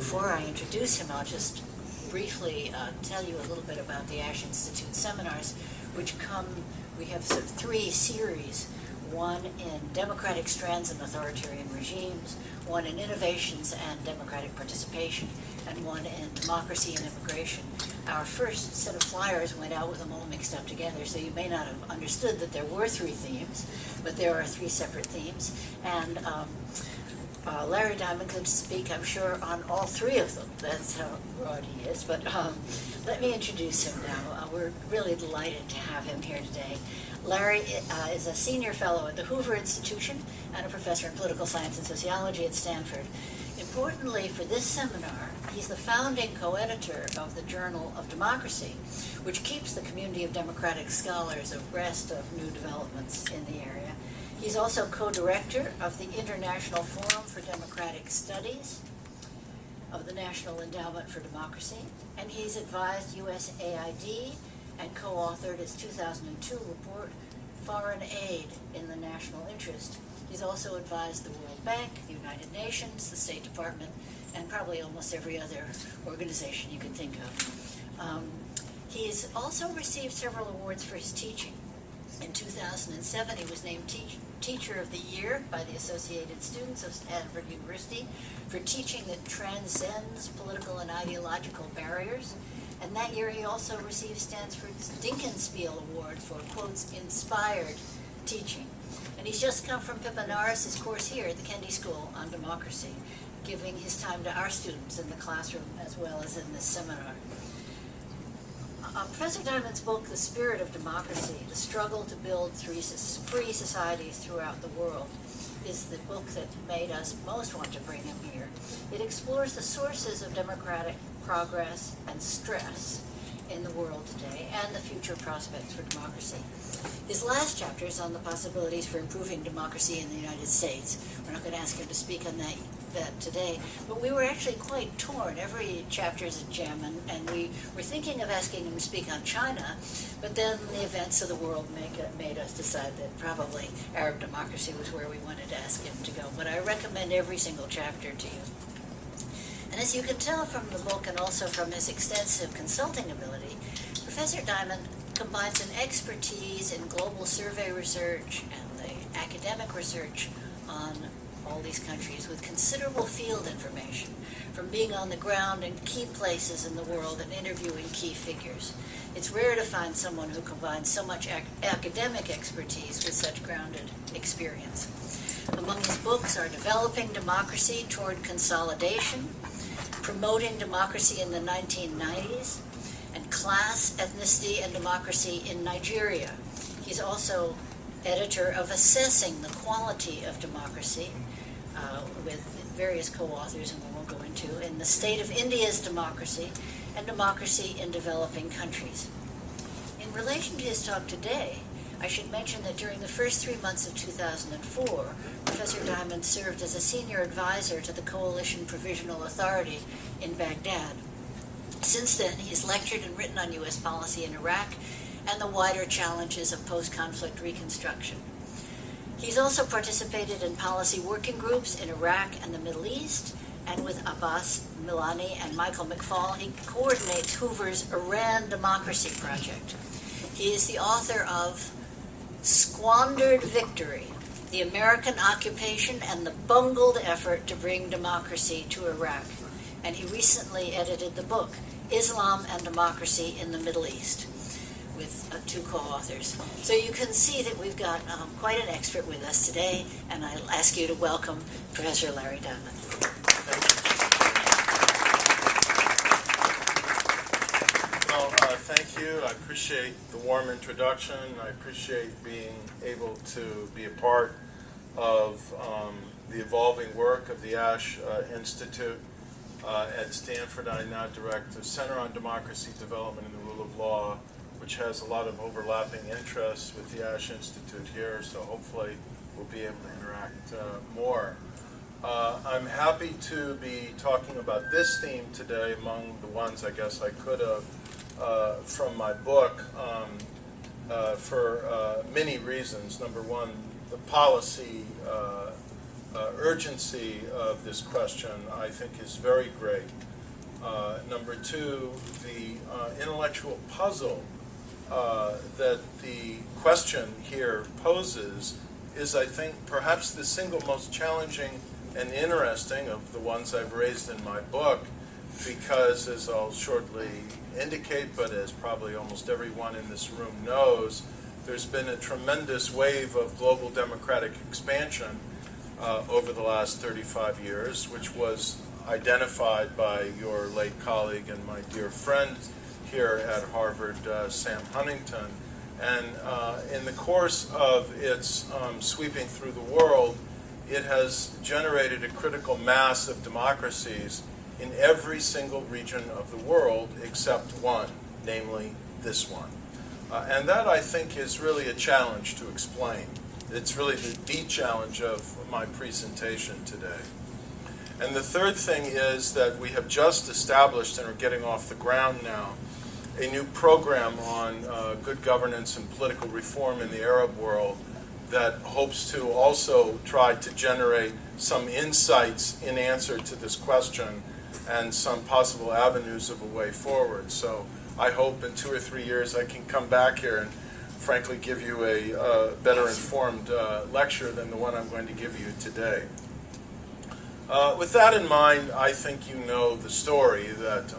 before I introduce him, I'll just briefly tell you a little bit about the Ash Institute seminars, which come, we have sort of three series, one in democratic strands and authoritarian regimes, one in innovations and democratic participation, and one in democracy and immigration. Our first set of flyers went out with them all mixed up together, so you may not have understood that there were three themes, but there are three separate themes. And Larry Diamond could speak, I'm sure, on all three of them. That's how broad he is. But let me introduce him now. We're really delighted to have him here today. Larry is a senior fellow at the Hoover Institution and a professor in political science and sociology at Stanford. Importantly for this seminar, he's the founding co-editor of the Journal of Democracy, which keeps the community of democratic scholars abreast of new developments in the area. He's also co-director of the International Forum for Democratic Studies of the National Endowment for Democracy, and he's advised USAID and co-authored its 2002 report, Foreign Aid in the National Interest. He's also advised the World Bank, the United Nations, the State Department, and probably almost every other organization you can think of. He's also received several awards for his teaching. In 2007, he was named Teacher of the Year by the Associated Students of Stanford University for teaching that transcends political and ideological barriers. And that year, he also received Stanford's Dinkinspiel Award for, quotes, inspired teaching. And he's just come from Pippa Norris's course here at the Kennedy School on democracy, giving his time to our students in the classroom as well as in this seminar. Professor Diamond's book, The Spirit of Democracy, The Struggle to Build Free Societies Throughout the World, is the book that made us most want to bring him here. It explores the sources of democratic progress and stress in the world today and the future prospects for democracy. His last chapter is on the possibilities for improving democracy in the United States. We're not going to ask him to speak on that today, but we were actually quite torn. Every chapter is a gem, and we were thinking of asking him to speak on China, but then the events of the world made us decide that probably Arab democracy was where we wanted to ask him to go. But I recommend every single chapter to you. And as you can tell from the book and also from his extensive consulting ability, Professor Diamond combines an expertise in global survey research and the academic research on all these countries with considerable field information from being on the ground in key places in the world and interviewing key figures. It's rare to find someone who combines so much academic expertise with such grounded experience. Among his books are Developing Democracy Toward Consolidation, Promoting Democracy in the 1990s, and Class, Ethnicity, and Democracy in Nigeria. He's also editor of Assessing the Quality of Democracy, with various co-authors, and we won't go into, in the State of India's Democracy and Democracy in Developing Countries. In relation to his talk today, I should mention that during the first 3 months of 2004, Professor Diamond served as a senior advisor to the Coalition Provisional Authority in Baghdad. Since then, he's lectured and written on U.S. policy in Iraq and the wider challenges of post-conflict reconstruction. He's also participated in policy working groups in Iraq and the Middle East, and with Abbas Milani and Michael McFaul, he coordinates Hoover's Iran Democracy Project. He is the author of Squandered Victory, the American Occupation and the Bungled Effort to Bring Democracy to Iraq. And he recently edited the book, Islam and Democracy in the Middle East, with 2 co-authors. So you can see that we've got quite an expert with us today, and I'll ask you to welcome Professor Larry Diamond. Well, thank you. I appreciate the warm introduction. I appreciate being able to be a part of the evolving work of the Ash Institute. At Stanford, I now direct the Center on Democracy, Development, and the Rule of Law, which has a lot of overlapping interests with the Ash Institute here, so hopefully we'll be able to interact more. I'm happy to be talking about this theme today among the ones I guess I could have from my book for many reasons. Number one, the policy urgency of this question, I think, is very great. Number two, the intellectual puzzle that the question here poses is, I think, perhaps the single most challenging and interesting of the ones I've raised in my book, because, as I'll shortly indicate, but as probably almost everyone in this room knows, there's been a tremendous wave of global democratic expansion over the last 35 years, which was identified by your late colleague and my dear friend here at Harvard, Sam Huntington. And in the course of its sweeping through the world, it has generated a critical mass of democracies in every single region of the world except one, namely this one. And that, I think, is really a challenge to explain. It's really the challenge of my presentation today. And the third thing is that we have just established and are getting off the ground now a new program on good governance and political reform in the Arab world that hopes to also try to generate some insights in answer to this question and some possible avenues of a way forward. So I hope in 2 or 3 years I can come back here and frankly give you a better informed lecture than the one I'm going to give you today. With that in mind, I think you know the story that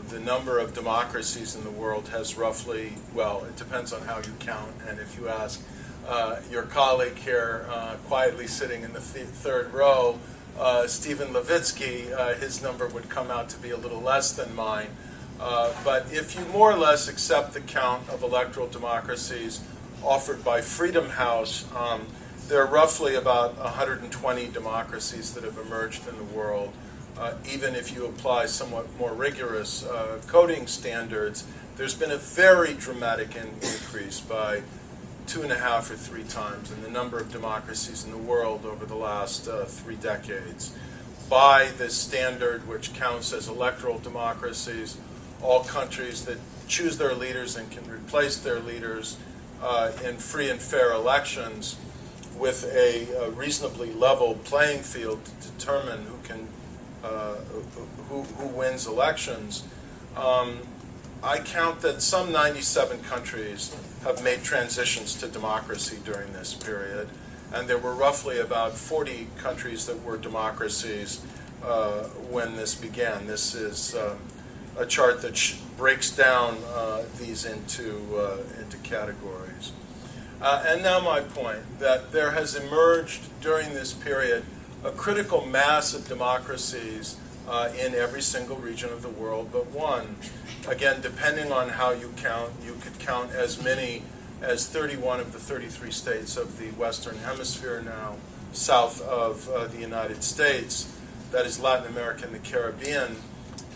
the number of democracies in the world has roughly, well, it depends on how you count, and if you ask your colleague here quietly sitting in the third row, Stephen Levitsky, his number would come out to be a little less than mine. But if you more or less accept the count of electoral democracies offered by Freedom House, there are roughly about 120 democracies that have emerged in the world. Even if you apply somewhat more rigorous coding standards, there's been a very dramatic increase by 2.5 or 3 times in the number of democracies in the world over the last 3 decades. By this standard, which counts as electoral democracies, all countries that choose their leaders and can replace their leaders in free and fair elections with a reasonably level playing field to determine who wins elections. I count that some 97 countries have made transitions to democracy during this period, and there were roughly about 40 countries that were democracies when this began. This is a chart that breaks down these into categories. And now my point, that there has emerged during this period a critical mass of democracies in every single region of the world but one. Again, depending on how you count, you could count as many as 31 of the 33 states of the Western Hemisphere now, south of the United States, that is Latin America and the Caribbean,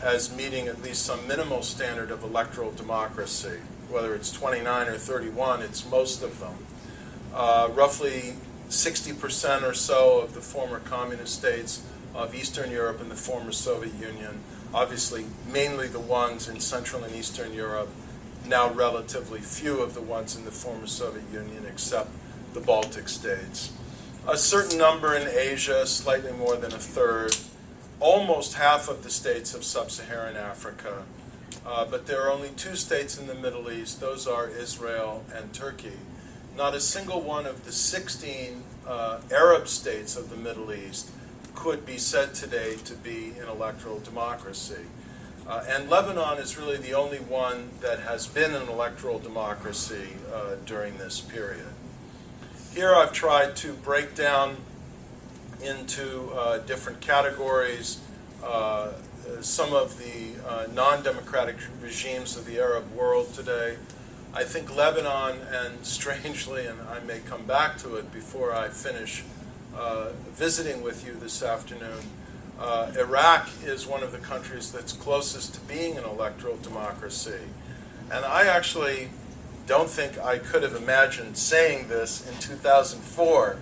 as meeting at least some minimal standard of electoral democracy. Whether it's 29 or 31, it's most of them. Roughly 60% or so of the former communist states of Eastern Europe and the former Soviet Union, obviously mainly the ones in Central and Eastern Europe, now relatively few of the ones in the former Soviet Union except the Baltic states. A certain number in Asia, slightly more than a third, almost half of the states of sub-Saharan Africa, but there are only 2 states in the Middle East. Those are Israel and Turkey. Not a single one of the 16 Arab states of the Middle East could be said today to be an electoral democracy. And Lebanon is really the only one that has been an electoral democracy during this period. Here I've tried to break down into different categories some of the non-democratic regimes of the Arab world today. I think Lebanon, and strangely, and I may come back to it before I finish visiting with you this afternoon, Iraq is one of the countries that's closest to being an electoral democracy. And I actually don't think I could have imagined saying this in 2004,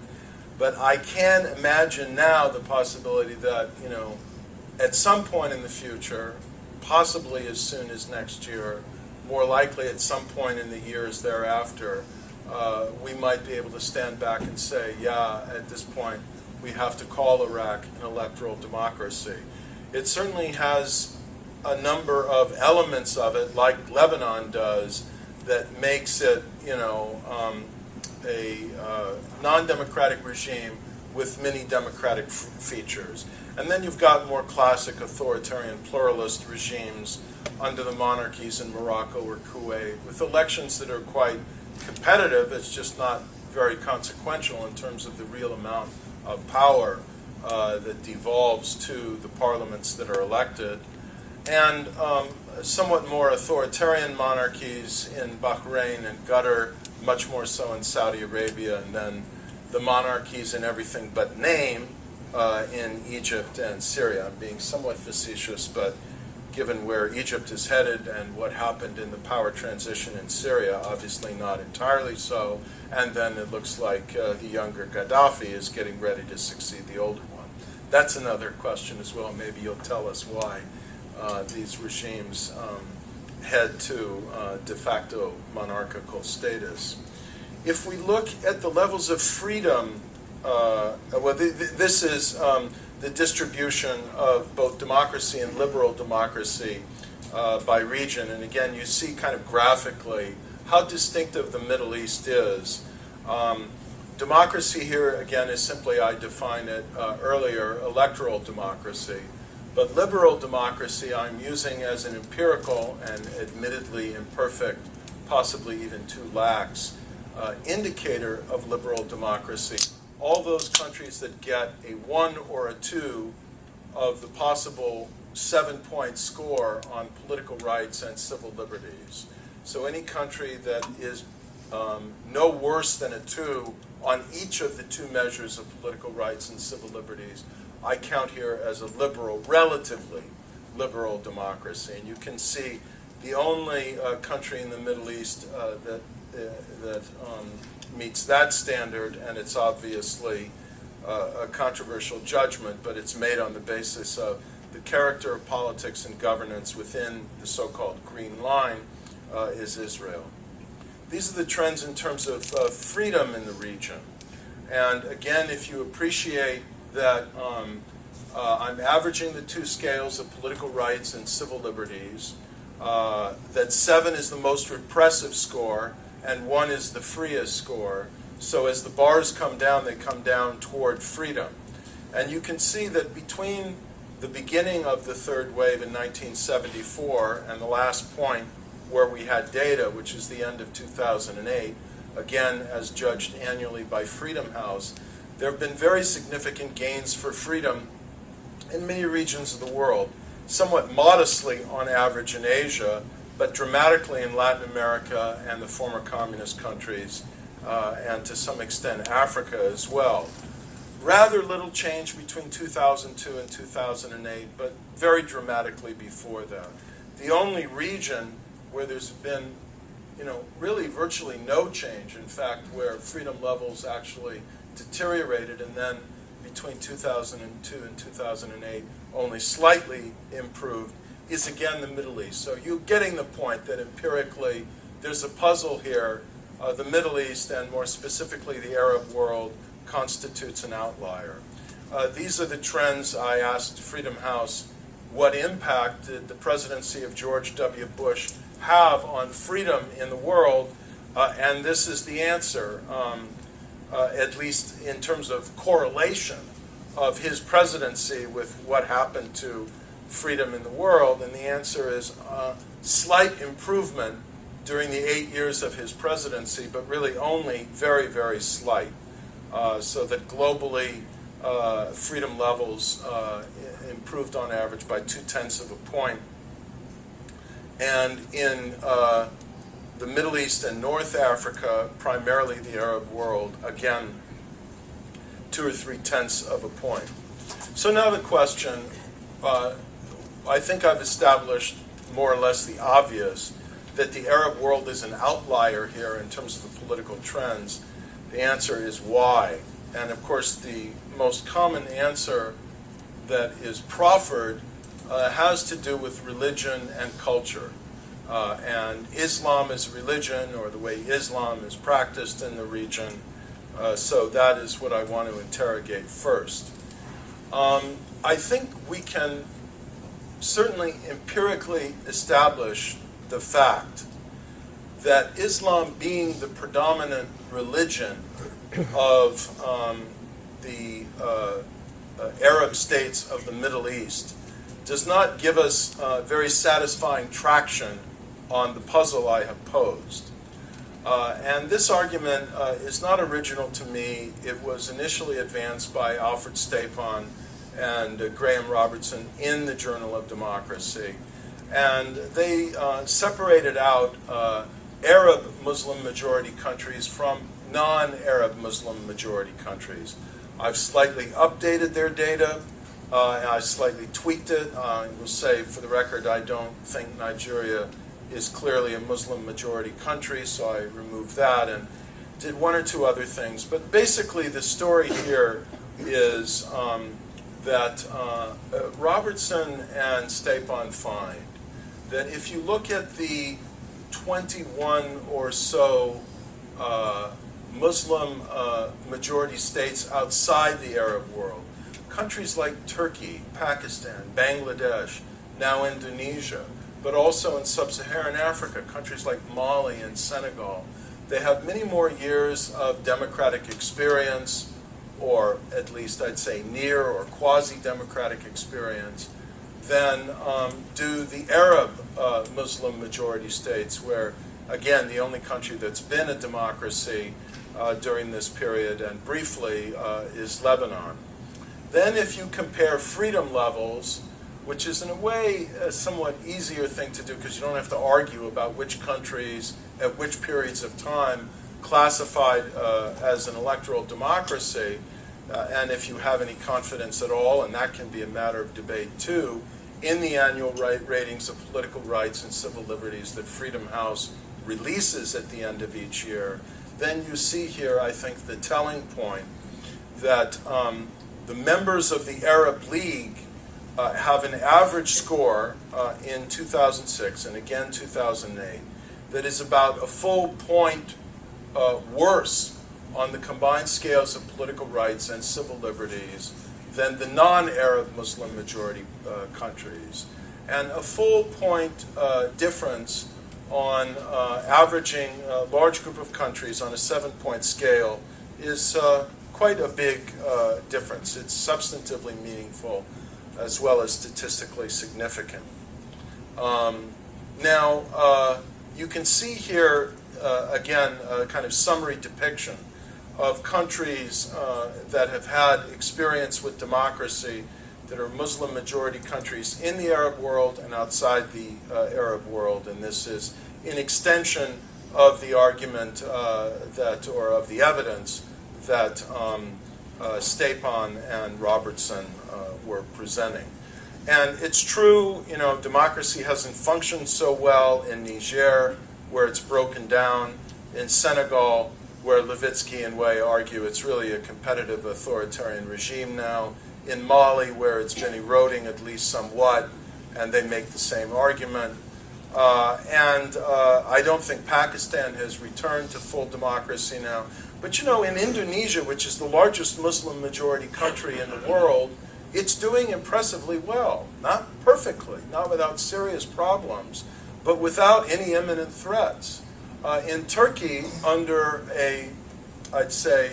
but I can imagine now the possibility that, at some point in the future, possibly as soon as next year, more likely at some point in the years thereafter, we might be able to stand back and say, yeah, at this point, we have to call Iraq an electoral democracy. It certainly has a number of elements of it, like Lebanon does, that makes it, a non-democratic regime with many democratic features. And then you've got more classic authoritarian pluralist regimes under the monarchies in Morocco or Kuwait, with elections that are quite competitive. It's just not very consequential in terms of the real amount of power that devolves to the parliaments that are elected. And somewhat more authoritarian monarchies in Bahrain and Qatar, much more so in Saudi Arabia, and then the monarchies in everything but name in Egypt and Syria. I'm being somewhat facetious, but given where Egypt is headed and what happened in the power transition in Syria, obviously not entirely so. And then it looks like the younger Gaddafi is getting ready to succeed the older one. That's another question as well. Maybe you'll tell us why these regimes head to de facto monarchical status. If we look at the levels of freedom, this is the distribution of both democracy and liberal democracy by region. And again, you see kind of graphically how distinctive the Middle East is. Democracy here, again, is simply, I defined it earlier, electoral democracy. But liberal democracy I'm using as an empirical and admittedly imperfect, possibly even too lax, indicator of liberal democracy. All those countries that get a 1 or a 2 of the possible 7-point score on political rights and civil liberties. So any country that is no worse than a 2 on each of the 2 measures of political rights and civil liberties, I count here as a liberal, relatively liberal democracy. And you can see the only country in the Middle East that meets that standard, and it's obviously a controversial judgment, but it's made on the basis of the character of politics and governance within the so-called Green Line, is Israel. These are the trends in terms of freedom in the region. And again, if you appreciate that I'm averaging the 2 scales of political rights and civil liberties, that 7 is the most repressive score, and 1 is the freest score. So as the bars come down, they come down toward freedom. And you can see that between the beginning of the third wave in 1974 and the last point where we had data, which is the end of 2008, again as judged annually by Freedom House, there have been very significant gains for freedom in many regions of the world, somewhat modestly on average in Asia, but dramatically in Latin America and the former communist countries, and to some extent Africa as well. Rather little change between 2002 and 2008, but very dramatically before that. The only region where there's been, really virtually no change, in fact, where freedom levels actually deteriorated, and then between 2002 and 2008 only slightly improved, is again the Middle East. So you're getting the point that empirically there's a puzzle here. The Middle East, and more specifically the Arab world, constitutes an outlier. These are the trends. I asked Freedom House, what impact did the presidency of George W. Bush have on freedom in the world? And this is the answer, at least in terms of correlation of his presidency with what happened to freedom in the world. And the answer is slight improvement during the 8 years of his presidency, but really only very, very slight. So that globally, freedom levels improved on average by 0.2 of a point. And in the Middle East and North Africa, primarily the Arab world, again, 2 or 0.3 of a point. So now the question, I think I've established more or less the obvious, that the Arab world is an outlier here in terms of the political trends. The answer is why. And of course, the most common answer that is proffered has to do with religion and culture. And Islam is religion, or the way Islam is practiced in the region, So that is what I want to interrogate first. I think we can certainly empirically establish the fact that Islam, being the predominant religion of the Arab states of the Middle East, does not give us very satisfying traction on the puzzle I have posed. And this argument is not original to me. It was initially advanced by Alfred Stapon and Graham Robertson in the Journal of Democracy. And they separated out Arab Muslim majority countries from non-Arab Muslim majority countries. I've slightly updated their data, and I slightly tweaked it. I will say, for the record, I don't think Nigeria is clearly a Muslim majority country, so I removed that and did one or two other things. But basically the story here is that Robertson and Stapon find that if you look at the 21 or so Muslim majority states outside the Arab world, countries like Turkey, Pakistan, Bangladesh, now Indonesia, but also in sub-Saharan Africa, countries like Mali and Senegal, they have many more years of democratic experience, or at least I'd say near or quasi-democratic experience, than do the Arab Muslim majority states, where, again, the only country that's been a democracy during this period, and briefly, is Lebanon. Then if you compare freedom levels, which is in a way a somewhat easier thing to do because you don't have to argue about which countries at which periods of time classified as an electoral democracy, and if you have any confidence at all, and that can be a matter of debate too, in the annual ratings of political rights and civil liberties that Freedom House releases at the end of each year, then you see here, I think, the telling point that the members of the Arab League have an average score in 2006 and again 2008 that is about a full point worse on the combined scales of political rights and civil liberties than the non-Arab Muslim majority countries, and a full point difference on averaging a large group of countries on a 7-point scale is quite a big difference. It's substantively meaningful as well as statistically significant. Now, you can see here, again, a kind of summary depiction of countries that have had experience with democracy that are Muslim majority countries in the Arab world and outside the Arab world. And this is an extension of the argument or of the evidence that Stapon and Robertson were presenting. And it's true, democracy hasn't functioned so well in Niger, where it's broken down, in Senegal, where Levitsky and Way argue it's really a competitive authoritarian regime now, in Mali, where it's been eroding at least somewhat, and they make the same argument. And I don't think Pakistan has returned to full democracy now. But in Indonesia, which is the largest Muslim majority country in the world, it's doing impressively well. Not perfectly, not without serious problems, but without any imminent threats. In Turkey, under I'd say,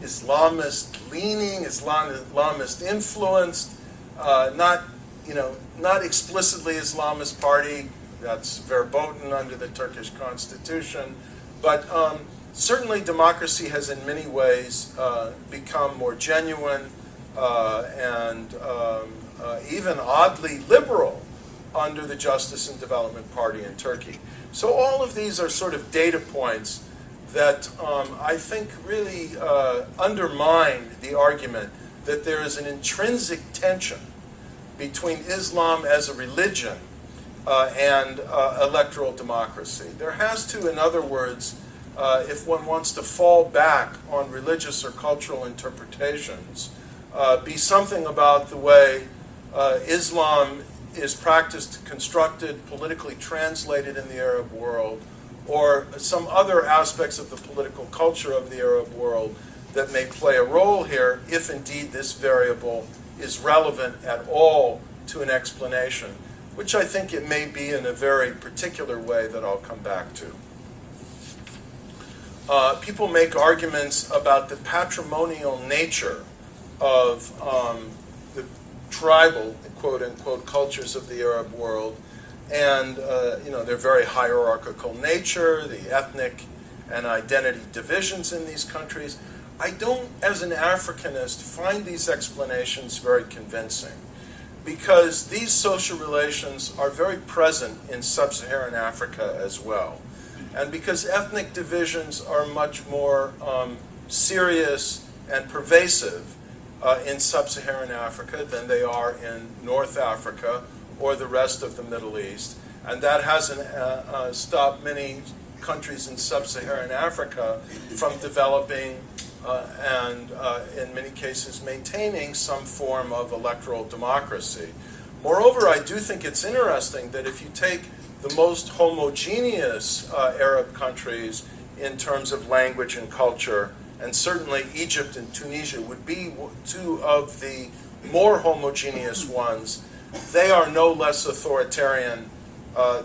Islamist-leaning, Islamist-influenced, not explicitly Islamist party, that's verboten under the Turkish constitution, but certainly democracy has in many ways become more genuine and even oddly liberal under the Justice and Development Party in Turkey. So all of these are sort of data points that I think really undermine the argument that there is an intrinsic tension between Islam as a religion and electoral democracy. There has to, in other words, if one wants to fall back on religious or cultural interpretations, be something about the way Islam is practiced, constructed, politically translated in the Arab world, or some other aspects of the political culture of the Arab world that may play a role here, if indeed this variable is relevant at all to an explanation, which I think it may be in a very particular way that I'll come back to. People make arguments about the patrimonial nature of the tribal, quote-unquote, cultures of the Arab world, and their very hierarchical nature, the ethnic and identity divisions in these countries. I don't, as an Africanist, find these explanations very convincing, because these social relations are very present in sub-Saharan Africa as well. And because ethnic divisions are much more serious and pervasive in sub-Saharan Africa than they are in North Africa or the rest of the Middle East. And that hasn't stopped many countries in sub-Saharan Africa from developing and in many cases maintaining some form of electoral democracy. Moreover, I do think it's interesting that if you take the most homogeneous Arab countries in terms of language and culture, and certainly Egypt and Tunisia would be two of the more homogeneous ones, they are no less authoritarian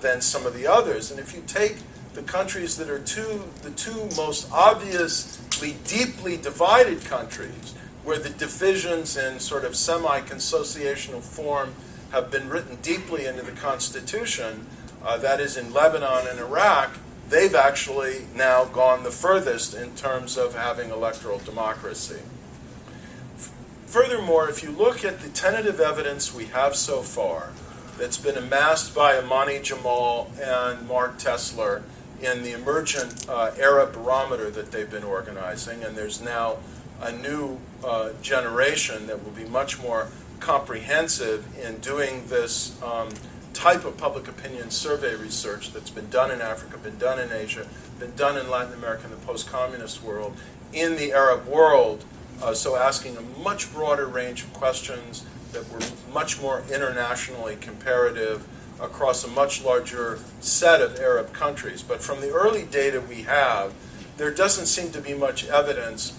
than some of the others. And if you take the countries that are the two most obviously deeply divided countries, where the divisions in sort of semi-consociational form have been written deeply into the Constitution, that is in Lebanon and Iraq, they've actually now gone the furthest in terms of having electoral democracy. Furthermore, if you look at the tentative evidence we have so far that's been amassed by Imani Jamal and Mark Tesler in the emergent Arab barometer that they've been organizing, and there's now a new generation that will be much more comprehensive in doing this type of public opinion survey research that's been done in Africa, been done in Asia, been done in Latin America and the post-communist world, in the Arab world, so asking a much broader range of questions that were much more internationally comparative across a much larger set of Arab countries. But from the early data we have, there doesn't seem to be much evidence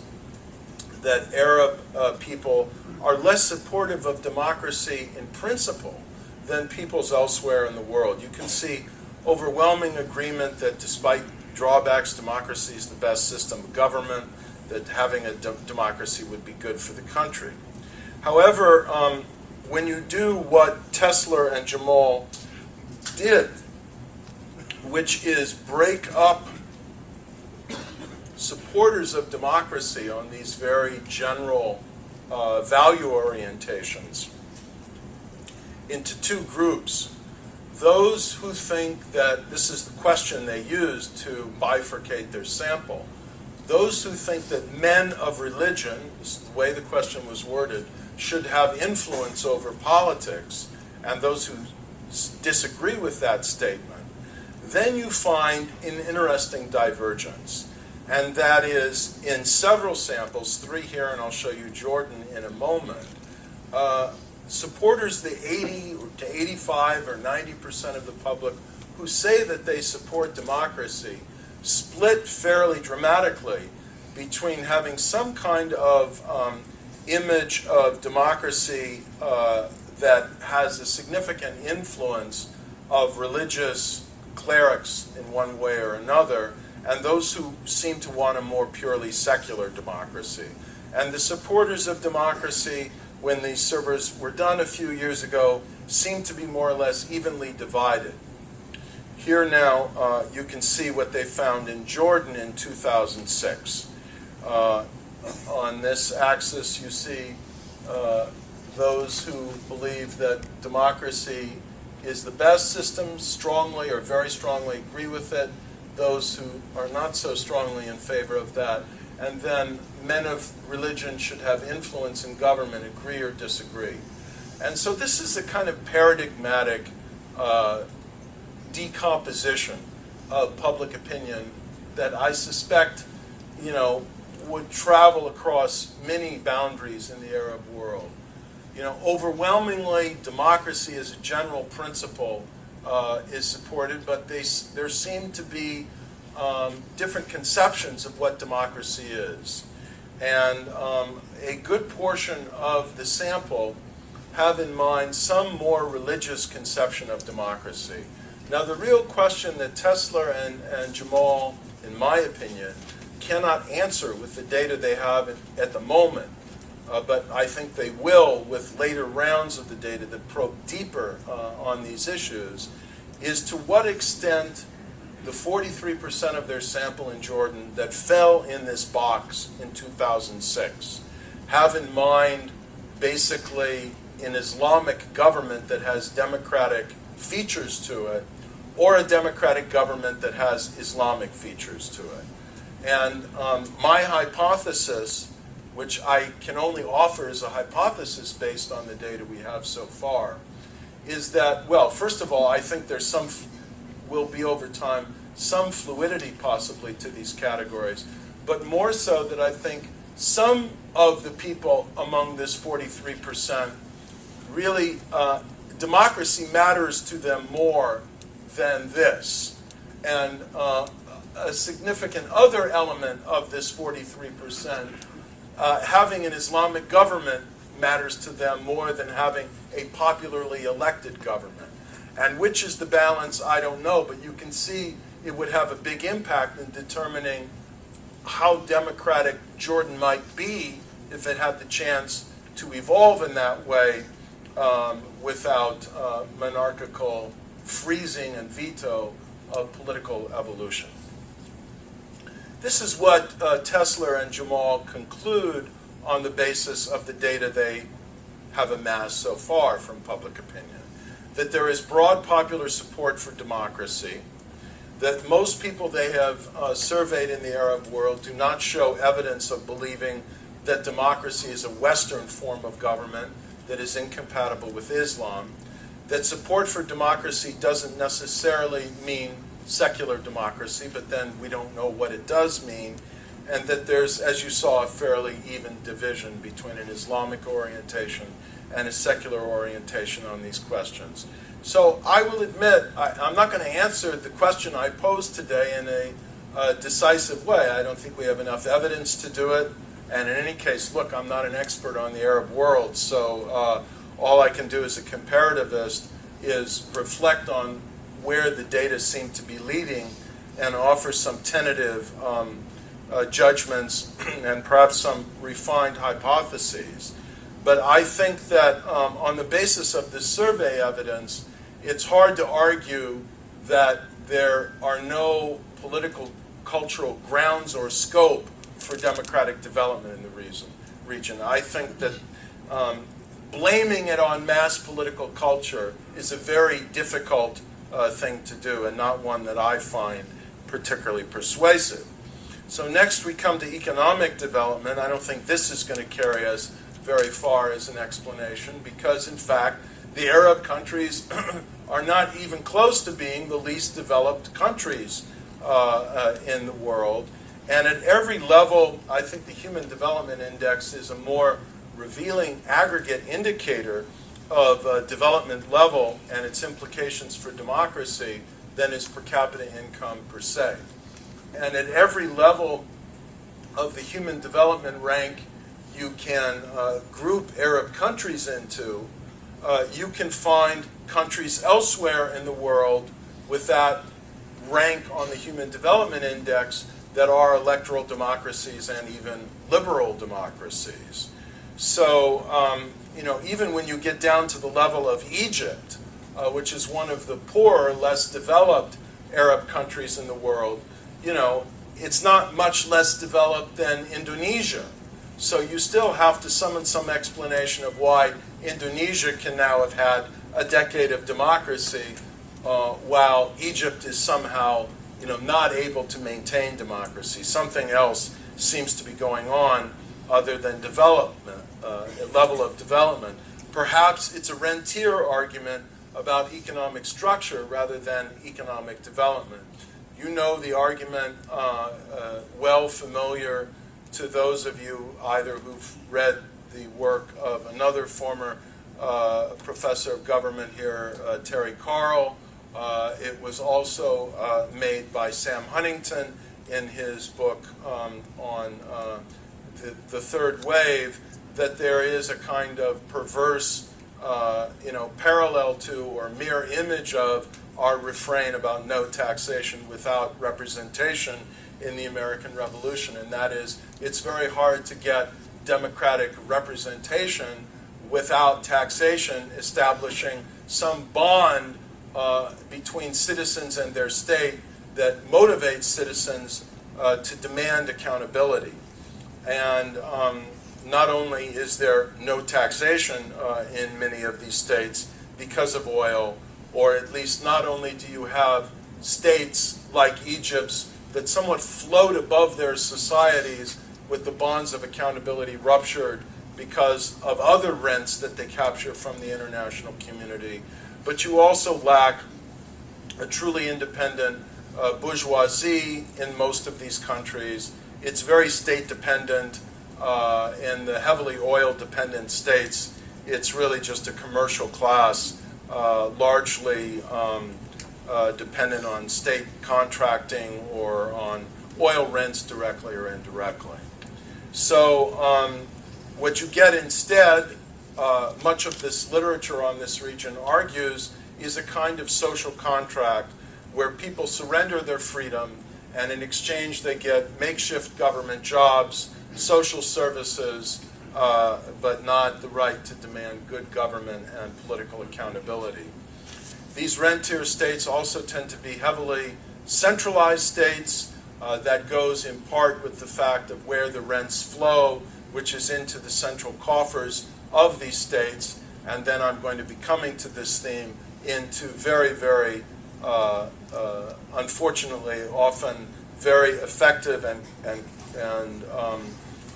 that Arab people are less supportive of democracy in principle than peoples elsewhere in the world. You can see overwhelming agreement that despite drawbacks, democracy is the best system of government, that having a democracy would be good for the country. However, when you do what Tesler and Jamal did, which is break up supporters of democracy on these very general value orientations into two groups, those who think that this is the question they used to bifurcate their sample, those who think that men of religion, this is the way the question was worded, should have influence over politics, and those who disagree with that statement, then you find an interesting divergence. And that is, in several samples, 3 here, and I'll show you Jordan in a moment, supporters, the 80 to 85 or 90% of the public who say that they support democracy, split fairly dramatically between having some kind of image of democracy that has a significant influence of religious clerics in one way or another, and those who seem to want a more purely secular democracy. And the supporters of democracy, when these surveys were done a few years ago, seem to be more or less evenly divided. Here now you can see what they found in Jordan in 2006. On this axis you see those who believe that democracy is the best system, strongly or very strongly agree with it, those who are not so strongly in favor of that, and then men of religion should have influence in government, agree or disagree. And so this is a kind of paradigmatic decomposition of public opinion that I suspect, would travel across many boundaries in the Arab world. Overwhelmingly, democracy as a general principle is supported, but there seem to be different conceptions of what democracy is. And a good portion of the sample have in mind some more religious conception of democracy. Now, the real question that Tesler and Jamal, in my opinion, cannot answer with the data they have at the moment, but I think they will with later rounds of the data that probe deeper on these issues, is to what extent the 43% of their sample in Jordan that fell in this box in 2006 have in mind basically an Islamic government that has democratic features to it, or a democratic government that has Islamic features to it. And my hypothesis, which I can only offer as a hypothesis based on the data we have so far, is that, well, first of all, I think there's will be over time some fluidity possibly to these categories, but more so that I think some of the people among this 43% really, democracy matters to them more than this. And a significant other element of this 43%, having an Islamic government matters to them more than having a popularly elected government. And which is the balance, I don't know, but you can see it would have a big impact in determining how democratic Jordan might be if it had the chance to evolve in that way without monarchical freezing and veto of political evolution. This is what Tesler and Jamal conclude on the basis of the data they have amassed so far from public opinion. That there is broad popular support for democracy, that most people they have surveyed in the Arab world do not show evidence of believing that democracy is a Western form of government that is incompatible with Islam, that support for democracy doesn't necessarily mean secular democracy, but then we don't know what it does mean, and that there's, as you saw, a fairly even division between an Islamic orientation and a secular orientation on these questions. So I will admit, I'm not going to answer the question I posed today in a decisive way. I don't think we have enough evidence to do it. And in any case, look, I'm not an expert on the Arab world, so all I can do as a comparativist is reflect on where the data seem to be leading and offer some tentative judgments and perhaps some refined hypotheses. But I think that on the basis of the survey evidence, it's hard to argue that there are no political, cultural grounds or scope for democratic development in the region. I think that blaming it on mass political culture is a very difficult thing to do, and not one that I find particularly persuasive. So next we come to economic development. I don't think this is going to carry us very far as an explanation, because in fact the Arab countries are not even close to being the least developed countries in the world. And at every level, I think the Human Development Index is a more revealing aggregate indicator of development level and its implications for democracy than is per capita income per se. And at every level of the human development rank you can group Arab countries into, you can find countries elsewhere in the world with that rank on the Human Development Index that are electoral democracies and even liberal democracies. So, even when you get down to the level of Egypt, which is one of the poorer, less developed Arab countries in the world, it's not much less developed than Indonesia. So you still have to summon some explanation of why Indonesia can now have had a decade of democracy, while Egypt is somehow not able to maintain democracy. Something else seems to be going on other than development, a level of development. Perhaps it's a rentier argument about economic structure rather than economic development. You know the argument well familiar to those of you either who've read the work of another former professor of government here, Terry Carl, It was also made by Sam Huntington in his book on the third wave, that there is a kind of perverse, parallel to or mirror image of our refrain about no taxation without representation in the American Revolution, and that is, it's very hard to get democratic representation without taxation establishing some bond between citizens and their state that motivates citizens to demand accountability. And not only is there no taxation in many of these states because of oil, or at least not only do you have states like Egypt's that somewhat float above their societies with the bonds of accountability ruptured because of other rents that they capture from the international community, but you also lack a truly independent bourgeoisie in most of these countries. It's very state-dependent. In the heavily oil-dependent states, it's really just a commercial class, largely dependent on state contracting or on oil rents directly or indirectly. So what you get instead, much of this literature on this region argues, is a kind of social contract where people surrender their freedom, and in exchange they get makeshift government jobs, social services, but not the right to demand good government and political accountability. These rentier states also tend to be heavily centralized states. That goes in part with the fact of where the rents flow, which is into the central coffers of these states. And then I'm going to be coming to this theme into very, very, unfortunately, often very effective and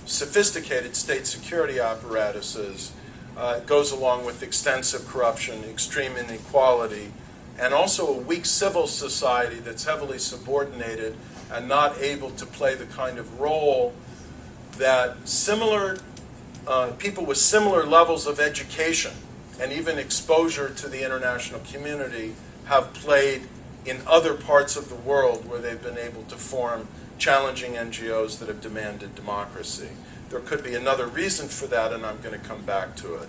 sophisticated state security apparatuses. It goes along with extensive corruption, extreme inequality, and also a weak civil society that's heavily subordinated and not able to play the kind of role that similar people with similar levels of education and even exposure to the international community have played in other parts of the world where they've been able to form challenging NGOs that have demanded democracy. There could be another reason for that, and I'm going to come back to it.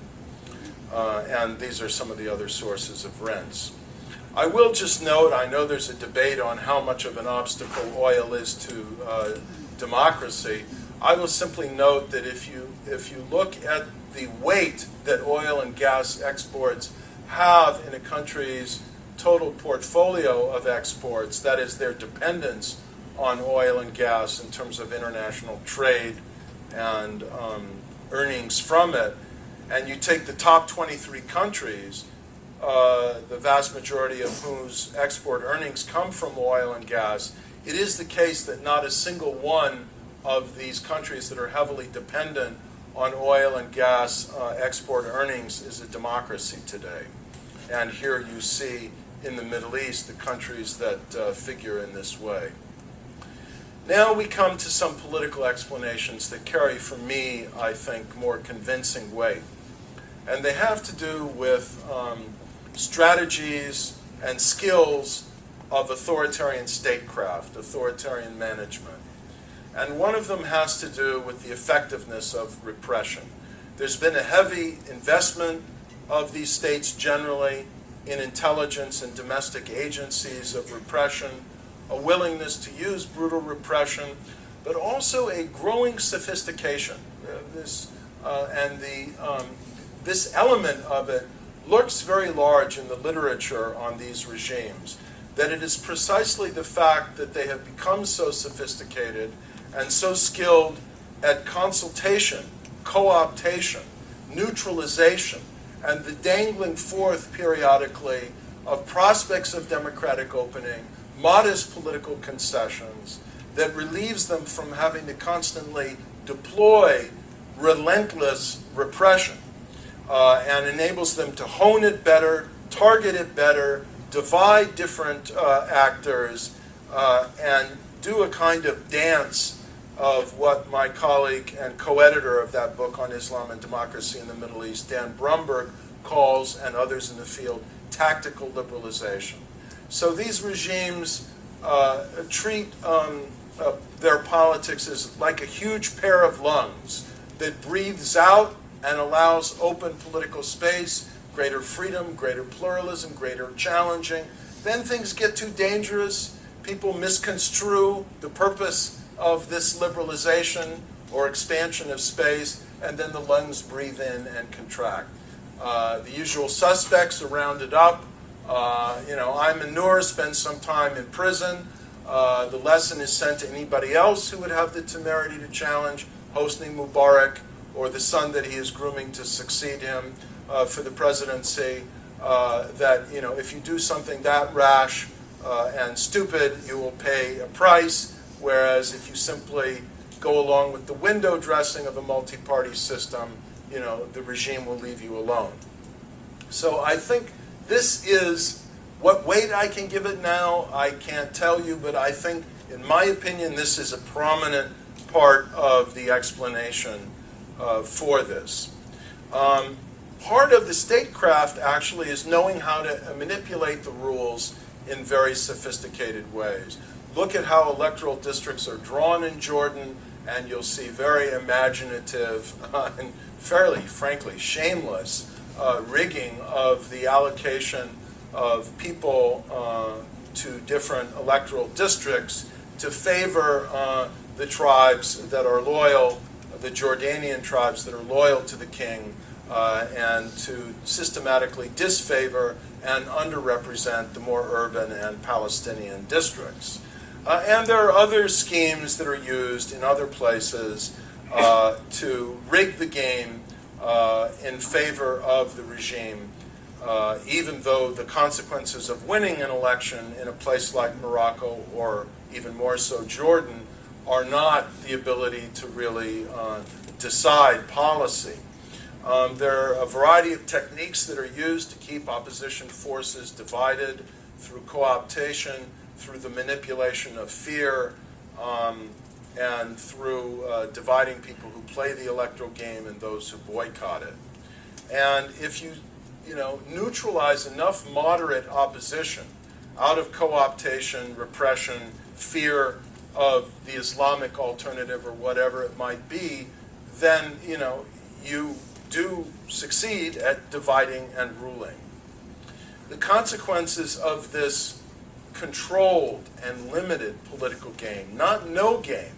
And these are some of the other sources of rents. I will just note, I know there's a debate on how much of an obstacle oil is to democracy. I will simply note that if you look at the weight that oil and gas exports have in a country's total portfolio of exports, that is their dependence on oil and gas in terms of international trade and earnings from it, and you take the top 23 countries, the vast majority of whose export earnings come from oil and gas, it is the case that not a single one of these countries that are heavily dependent on oil and gas export earnings is a democracy today. And here you see in the Middle East the countries that figure in this way. Now we come to some political explanations that carry, for me, I think, more convincing weight. And they have to do with strategies and skills of authoritarian statecraft, authoritarian management. And one of them has to do with the effectiveness of repression. There's been a heavy investment of these states generally in intelligence and domestic agencies of repression, a willingness to use brutal repression, but also a growing sophistication. This element of it looks very large in the literature on these regimes, that it is precisely the fact that they have become so sophisticated and so skilled at consultation, co-optation, neutralization, and the dangling forth periodically of prospects of democratic opening, modest political concessions, that relieves them from having to constantly deploy relentless repression and enables them to hone it better, target it better, divide different actors, and do a kind of dance of what my colleague and co-editor of that book on Islam and Democracy in the Middle East, Dan Brumberg, calls, and others in the field, tactical liberalization. So these regimes treat their politics as like a huge pair of lungs that breathes out and allows open political space, greater freedom, greater pluralism, greater challenging. Then things get too dangerous. People misconstrue the purpose of this liberalization or expansion of space, and then the lungs breathe in and contract. The usual suspects are rounded up. Ayman Noor spends some time in prison. The lesson is sent to anybody else who would have the temerity to challenge Hosni Mubarak or the son that he is grooming to succeed him for the presidency, that if you do something that rash and stupid, you will pay a price, whereas if you simply go along with the window dressing of a multi-party system, the regime will leave you alone. So I think this is, what weight I can give it now, I can't tell you, but I think, in my opinion, this is a prominent part of the explanation for this. Part of the statecraft, actually, is knowing how to manipulate the rules in very sophisticated ways. Look at how electoral districts are drawn in Jordan, and you'll see very imaginative and fairly, frankly, shameless rigging of the allocation of people to different electoral districts to favor the tribes that are loyal, the Jordanian tribes that are loyal to the king, and to systematically disfavor and underrepresent the more urban and Palestinian districts. And there are other schemes that are used in other places to rig the game in favor of the regime, even though the consequences of winning an election in a place like Morocco, or even more so Jordan, are not the ability to really decide policy. There are a variety of techniques that are used to keep opposition forces divided through co-optation, through the manipulation of fear, and through dividing people who play the electoral game and those who boycott it. And if you neutralize enough moderate opposition out of co-optation, repression, fear of the Islamic alternative or whatever it might be, then you do succeed at dividing and ruling. The consequences of this controlled and limited political game, not no game,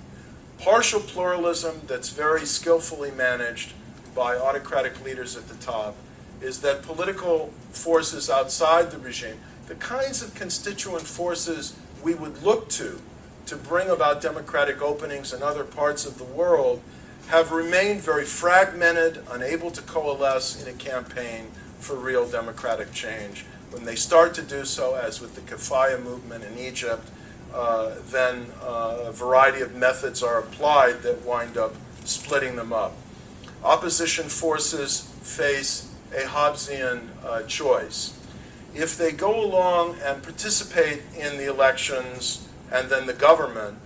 partial pluralism that's very skillfully managed by autocratic leaders at the top, is that political forces outside the regime, the kinds of constituent forces we would look to bring about democratic openings in other parts of the world, have remained very fragmented, unable to coalesce in a campaign for real democratic change. When they start to do so, as with the Kafaya movement in Egypt, then a variety of methods are applied that wind up splitting them up. Opposition forces face a Hobbesian choice. If they go along and participate in the elections and then the government,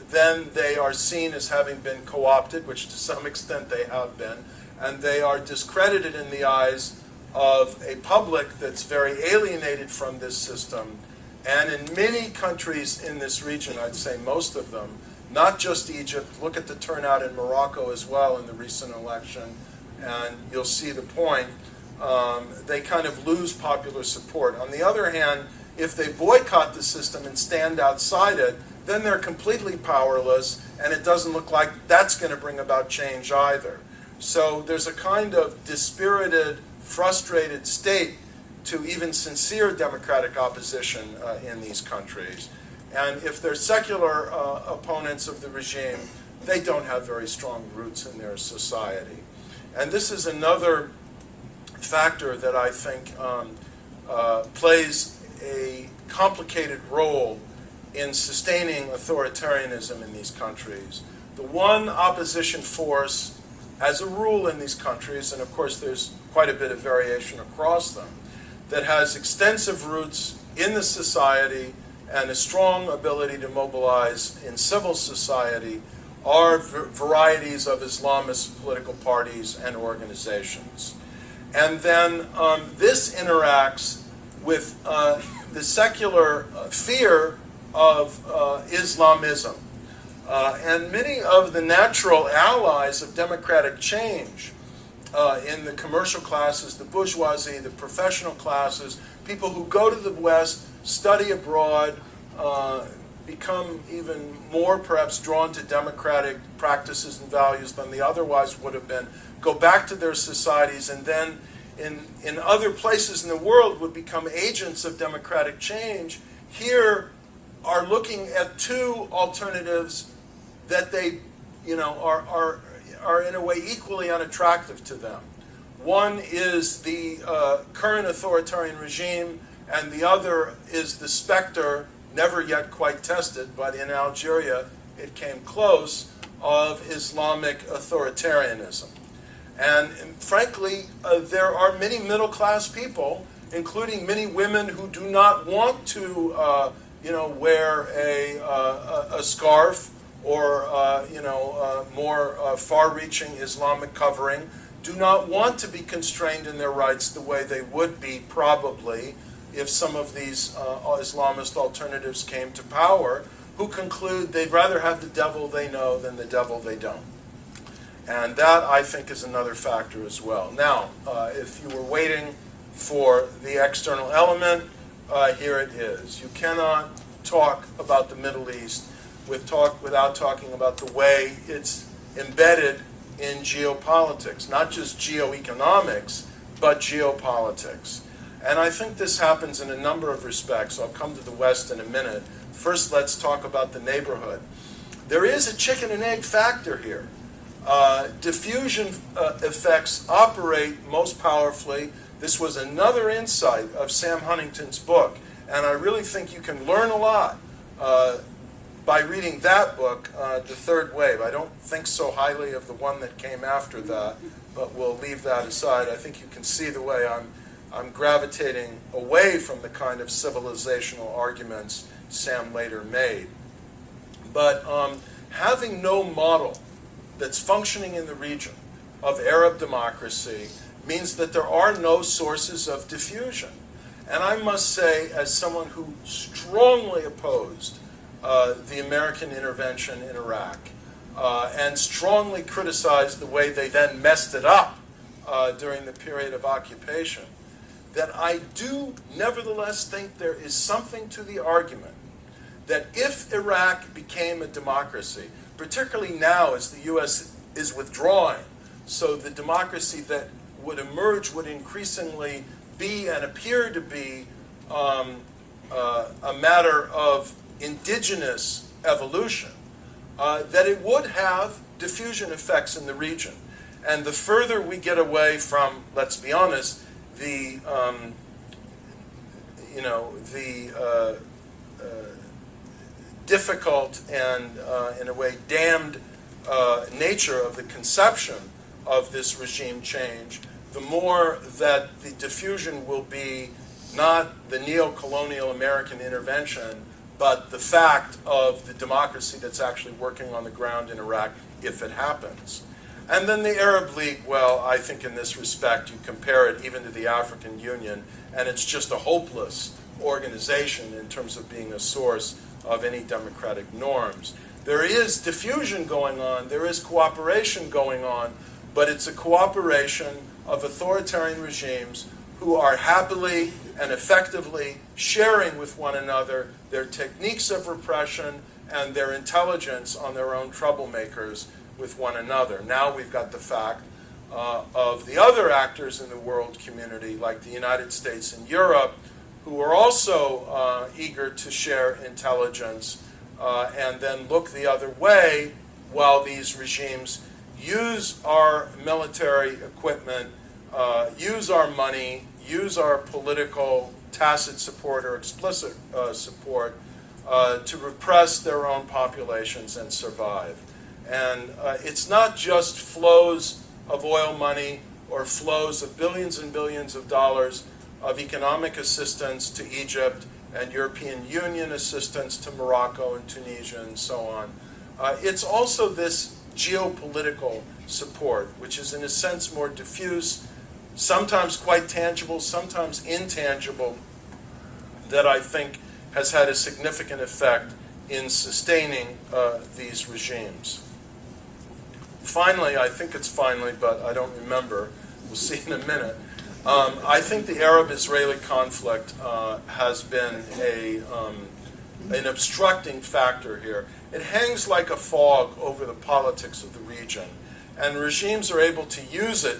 then they are seen as having been co-opted, which to some extent they have been, and they are discredited in the eyes of a public that's very alienated from this system. And in many countries in this region, I'd say most of them, not just Egypt, look at the turnout in Morocco as well in the recent election, and you'll see the point, they kind of lose popular support. On the other hand, if they boycott the system and stand outside it, then they're completely powerless, and it doesn't look like that's going to bring about change either. So there's a kind of dispirited, frustrated state to even sincere democratic opposition in these countries. And if they're secular opponents of the regime, they don't have very strong roots in their society. And this is another factor that I think plays a complicated role in sustaining authoritarianism in these countries. The one opposition force, as a rule in these countries, and of course there's quite a bit of variation across them, that has extensive roots in the society and a strong ability to mobilize in civil society, are varieties of Islamist political parties and organizations. And then this interacts with the secular fear of Islamism. And many of the natural allies of democratic change in the commercial classes, the bourgeoisie, the professional classes, people who go to the West, study abroad, become even more perhaps drawn to democratic practices and values than they otherwise would have been, go back to their societies, and then in other places in the world would become agents of democratic change, here are looking at two alternatives that they, are in a way equally unattractive to them. One is the current authoritarian regime, and the other is the specter, never yet quite tested, but in Algeria it came close, of Islamic authoritarianism. And frankly, there are many middle-class people, including many women who do not want to, wear a scarf or, more far-reaching Islamic covering, do not want to be constrained in their rights the way they would be probably if some of these Islamist alternatives came to power, who conclude they'd rather have the devil they know than the devil they don't. And that, I think, is another factor as well. Now, if you were waiting for the external element, here it is. You cannot talk about the Middle East without talking about the way it's embedded in geopolitics, not just geoeconomics, but geopolitics. And I think this happens in a number of respects. I'll come to the West in a minute. First, let's talk about the neighborhood. There is a chicken and egg factor here. Diffusion effects operate most powerfully. This was another insight of Sam Huntington's book, and I really think you can learn a lot by reading that book, The Third Wave. I don't think so highly of the one that came after that, but we'll leave that aside. I think you can see the way I'm gravitating away from the kind of civilizational arguments Sam later made. But having no model that's functioning in the region of Arab democracy means that there are no sources of diffusion. And I must say, as someone who strongly opposed the American intervention in Iraq and strongly criticized the way they then messed it up during the period of occupation, that I do nevertheless think there is something to the argument that if Iraq became a democracy, particularly now as the U.S. is withdrawing, so the democracy that would emerge would increasingly be and appear to be a matter of indigenous evolution, that it would have diffusion effects in the region. And the further we get away from, let's be honest, the difficult and, in a way, damned nature of the conception of this regime change, the more that the diffusion will be not the neo-colonial American intervention, but the fact of the democracy that's actually working on the ground in Iraq, if it happens. And then the Arab League, well, I think in this respect, you compare it even to the African Union, and it's just a hopeless organization in terms of being a source of any democratic norms. There is diffusion going on, there is cooperation going on, but it's a cooperation of authoritarian regimes who are happily and effectively sharing with one another their techniques of repression and their intelligence on their own troublemakers with one another. Now we've got the fact of the other actors in the world community, like the United States and Europe, who are also eager to share intelligence and then look the other way while these regimes use our military equipment, use our money, use our political tacit support or explicit support to repress their own populations and survive. And it's not just flows of oil money or flows of billions and billions of dollars of economic assistance to Egypt and European Union assistance to Morocco and Tunisia and so on. It's also this geopolitical support, which is in a sense more diffuse, sometimes quite tangible, sometimes intangible, that I think has had a significant effect in sustaining these regimes. Finally, I think it's finally, but I don't remember, we'll see in a minute, I think the Arab-Israeli conflict has been an obstructing factor here. It hangs like a fog over the politics of the region, and regimes are able to use it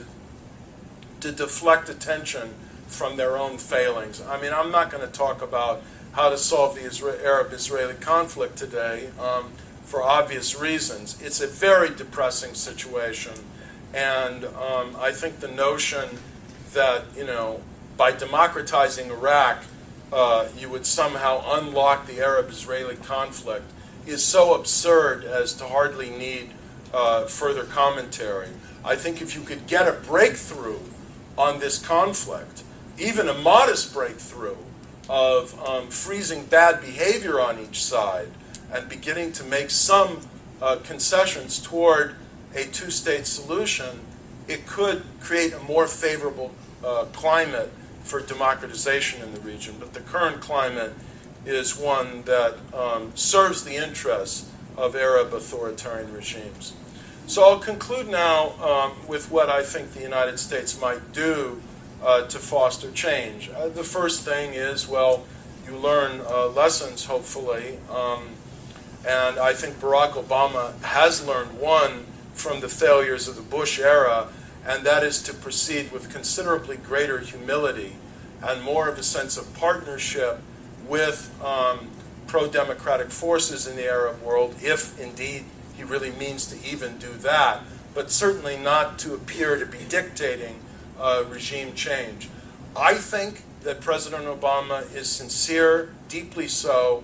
to deflect attention from their own failings. I mean, I'm not going to talk about how to solve the Arab-Israeli conflict today for obvious reasons. It's a very depressing situation, and I think the notion that, by democratizing Iraq, you would somehow unlock the Arab-Israeli conflict is so absurd as to hardly need further commentary. I think if you could get a breakthrough on this conflict, even a modest breakthrough of freezing bad behavior on each side and beginning to make some concessions toward a two-state solution, it could create a more favorable climate for democratization in the region. But the current climate is one that serves the interests of Arab authoritarian regimes. So I'll conclude now with what I think the United States might do to foster change. The first thing is, well, you learn lessons, hopefully, and I think Barack Obama has learned one from the failures of the Bush era, and that is to proceed with considerably greater humility and more of a sense of partnership with pro-democratic forces in the Arab world, if indeed he really means to even do that, but certainly not to appear to be dictating regime change. I think that President Obama is sincere, deeply so,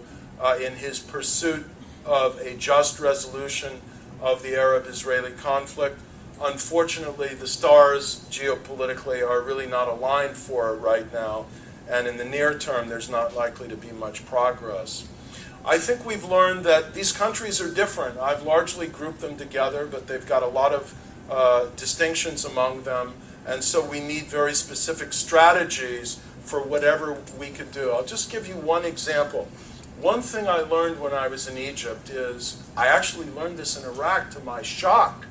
in his pursuit of a just resolution of the Arab-Israeli conflict. Unfortunately, the stars geopolitically are really not aligned for it right now, and in the near term, there's not likely to be much progress. I think we've learned that these countries are different. I've largely grouped them together, but they've got a lot of distinctions among them, and so we need very specific strategies for whatever we could do. I'll just give you one example. One thing I learned when I was in Egypt is, I actually learned this in Iraq to my shock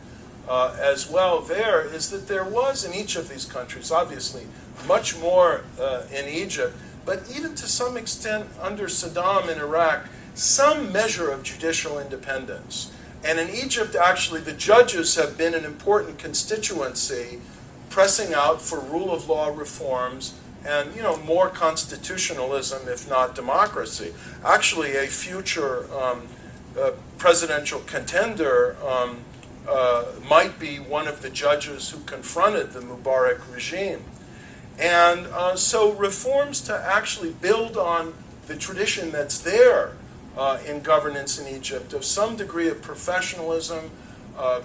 as well there, is that there was in each of these countries, obviously, much more in Egypt, but even to some extent under Saddam in Iraq, some measure of judicial independence. And in Egypt, actually, the judges have been an important constituency pressing out for rule of law reforms and, more constitutionalism, if not democracy. Actually, a future presidential contender might be one of the judges who confronted the Mubarak regime. And so reforms to actually build on the tradition that's there in governance in Egypt of some degree of professionalism,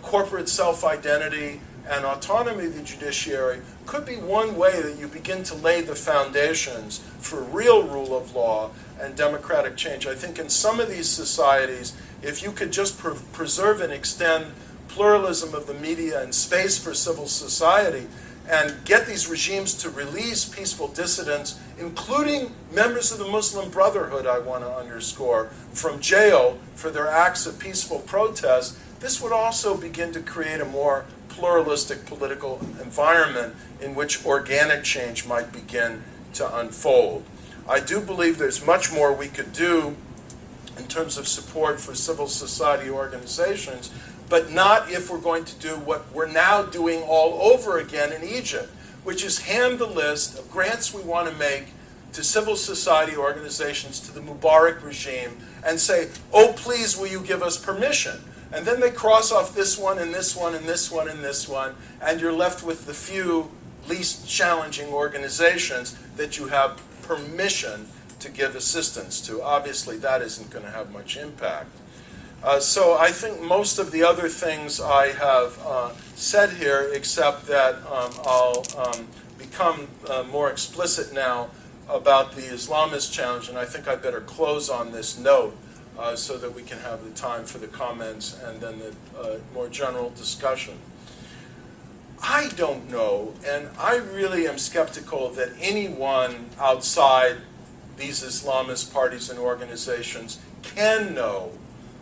corporate self-identity, and autonomy of the judiciary could be one way that you begin to lay the foundations for real rule of law and democratic change. I think in some of these societies, if you could just preserve and extend pluralism of the media and space for civil society, and get these regimes to release peaceful dissidents, including members of the Muslim Brotherhood, I want to underscore, from jail for their acts of peaceful protest, this would also begin to create a more pluralistic political environment in which organic change might begin to unfold. I do believe there's much more we could do in terms of support for civil society organizations, but not if we're going to do what we're now doing all over again in Egypt, which is hand the list of grants we want to make to civil society organizations, to the Mubarak regime, and say, oh, please, will you give us permission? And then they cross off this one and this one and this one and this one, and you're left with the few least challenging organizations that you have permission to give assistance to. Obviously, that isn't going to have much impact. So I think most of the other things I have said here, except that I'll become more explicit now about the Islamist challenge, and I think I better close on this note so that we can have the time for the comments and then the more general discussion. I don't know, and I really am skeptical that anyone outside these Islamist parties and organizations can know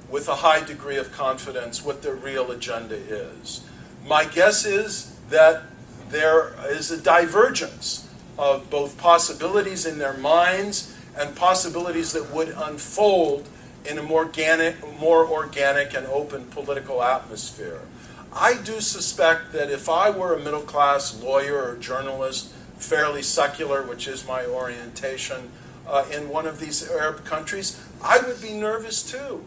with a high degree of confidence what their real agenda is. My guess is that there is a divergence of both possibilities in their minds and possibilities that would unfold in a more organic and open political atmosphere. I do suspect that if I were a middle-class lawyer or journalist, fairly secular, which is my orientation, in one of these Arab countries, I would be nervous too.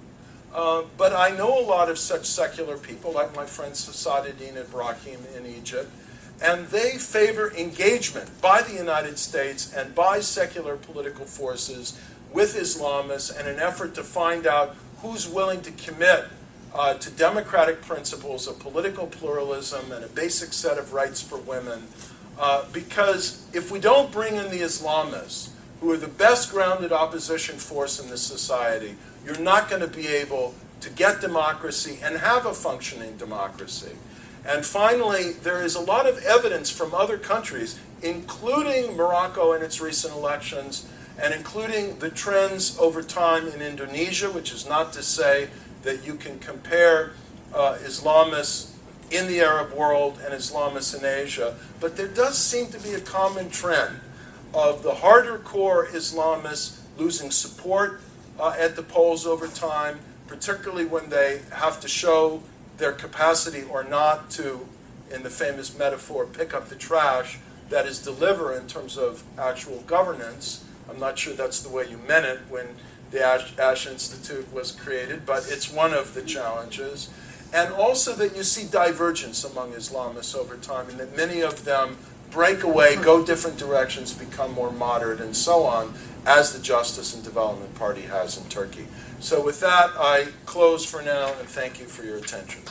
But I know a lot of such secular people, like my friend Sasadettin Ibrahim in Egypt, and they favor engagement by the United States and by secular political forces with Islamists in an effort to find out who's willing to commit to democratic principles of political pluralism and a basic set of rights for women. Because if we don't bring in the Islamists, who are the best grounded opposition force in this society, you're not going to be able to get democracy and have a functioning democracy. And finally, there is a lot of evidence from other countries, including Morocco in its recent elections, and including the trends over time in Indonesia, which is not to say that you can compare Islamists in the Arab world and Islamists in Asia, but there does seem to be a common trend of the harder core Islamists losing support at the polls over time, particularly when they have to show their capacity or not to, in the famous metaphor, pick up the trash, that is, deliver in terms of actual governance. I'm not sure that's the way you meant it when the Ash Institute was created, but it's one of the challenges. And also that you see divergence among Islamists over time, and that many of them break away, go different directions, become more moderate, and so on, as the Justice and Development Party has in Turkey. So with that, I close for now, and thank you for your attention.